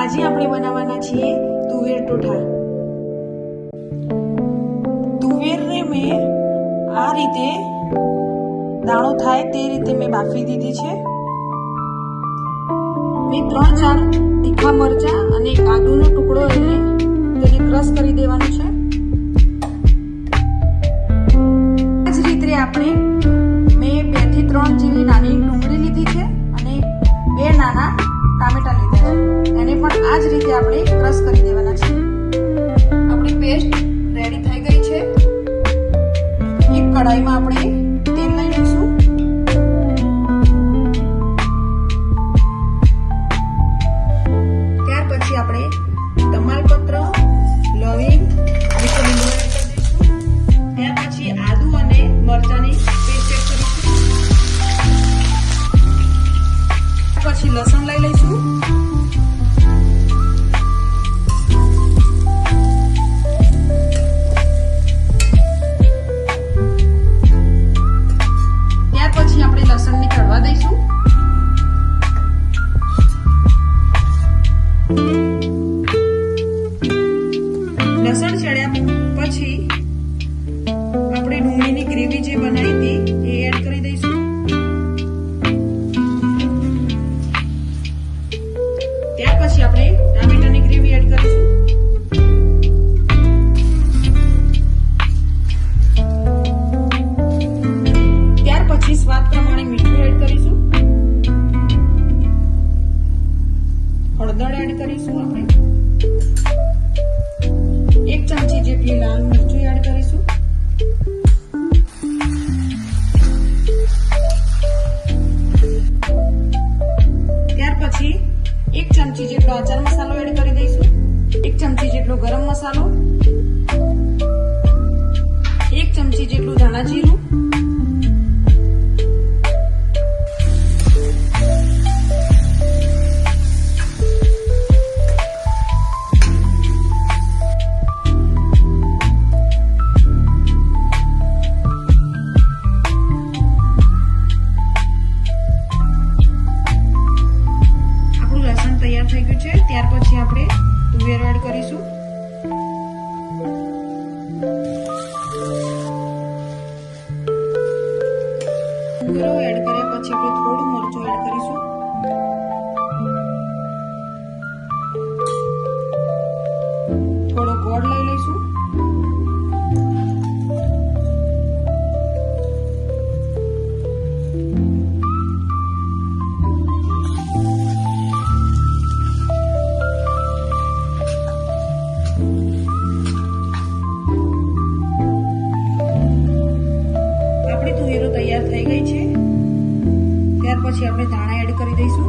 આજે આપણે બનાવવાના છીએ તુવેર ટોઠા। તુવેરને મેં આ રીતે દાણો થાય તે રીતે મેં બાફી દીધી છે। મેં 3-4 તીખા મરચાં અને એક આદુનો ટુકડો લઈને તેને ક્રશ કરી દેવાનું છે। આ જ રીતે આપણે મેં 2 થી 3 જેવી નાની ડુંગળી લીધી છે અને 2 નાના ટામેટા લીધા છે। એને પણ આ જ રીતે આપણે ક્રશ કરી દેવાના છે। આપણી પેસ્ટ રેડી થઈ ગઈ છે। એક કઢાઈમાં આપણે તેલ લઈ લઈશું। ત્યાર પછી આપણે તમાલપત્ર, લવિંગ અને લીંબુ એડ કરી દઈશું। ત્યાર પછી આદુ અને મરચાંની પેસ્ટ એડ કરીશું। પછી લસણ લઈ લઈશું। ત્યાર પછી આપણે લસણને ચડવા દઈશું। લસણ ચડ્યા પછી આપણે ડુંગળીની ગ્રેવી જે બનાવી હતી એ એડ કરી દઈશું। ત્યાર પછી આપણે ટામેટાની ગ્રેવી એડ કરીશું। ત્યાર પછી સ્વાદ પ્રમાણે મીઠું એડ કરીશું। હળદર એડ કરીશું। આપણે 1 ચમચી જેટલી લાલ મરચું એડ કરીશું। ત્યાર પછી 1 ચમચી જેટલો આચાર મસાલો એડ કરી દઈશું। 1 ચમચી જેટલો ગરમ મસાલો, 1 ચમચી જેટલું ધાણા જીરું, તૈયાર થઈ ગયું છે। ત્યાર પછી આપણે તુવેર એડ કરીશું। તુવેરો એડ કર્યા પછી આપણે થોડું મરચું એડ કરીશું। થોડો ગોળ લઈ લઈશું। તુવેરો તૈયાર થઈ ગઈ છે। ત્યાર પછી આપણે ધાણા એડ કરી દઈશું।